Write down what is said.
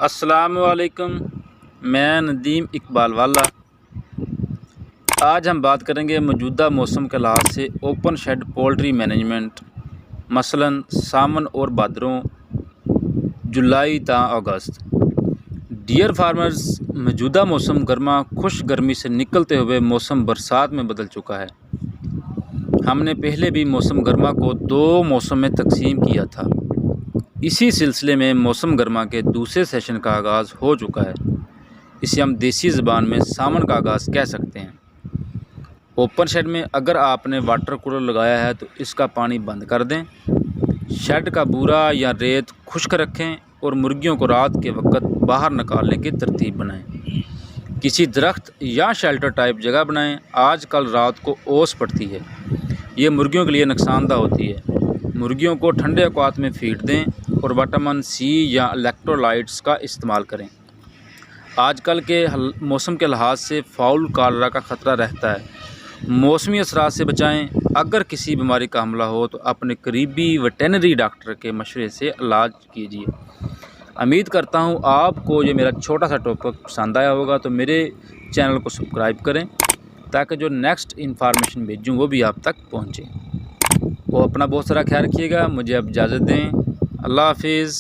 अस्सलामुअलैकुम। मैं नदीम इकबाल वाला। आज हम बात करेंगे मौजूदा मौसम के लिहाज से ओपन शेड पोल्ट्री मैनेजमेंट, मसलन सावन और भाद्रों, जुलाई ता अगस्त। डियर फार्मर्स, मौजूदा मौसम गर्मा खुश गर्मी से निकलते हुए मौसम बरसात में बदल चुका है। हमने पहले भी मौसम गर्मा को 2 मौसम में तकसीम किया था। इसी सिलसिले में मौसम गर्मा के दूसरे सेशन का आगाज़ हो चुका है। इसे हम देसी ज़बान में सावन का आगाज़ कह सकते हैं। ओपन शेड में अगर आपने वाटर कूलर लगाया है तो इसका पानी बंद कर दें। शेड का बूरा या रेत खुश्क रखें और मुर्गियों को रात के वक्त बाहर निकालने की तरतीब बनाएं। किसी दरख्त या शेल्टर टाइप जगह बनाएं। आजकल रात को ओस पड़ती है, ये मुर्गियों के लिए नुकसानदा होती है। मुर्गियों को ठंडे औकात में फीड दें और विटामिन सी या इलेक्ट्रोलाइट्स का इस्तेमाल करें। आजकल के मौसम के लिहाज से फाउल कॉलरा का ख़तरा रहता है। मौसमी असरात से बचाएं। अगर किसी बीमारी का हमला हो तो अपने करीबी वेटरनरी डॉक्टर के मशवरे से इलाज कीजिए। उम्मीद करता हूँ आपको ये मेरा छोटा सा टॉपिक पसंद आया होगा, तो मेरे चैनल को सब्सक्राइब करें ताकि जो नेक्स्ट इन्फॉर्मेशन भेजूँ वो भी आप तक पहुँचे। वो अपना बहुत सारा ख्याल रखिएगा। मुझे अब इजाज़त दें। अल्लाह हाफिज़।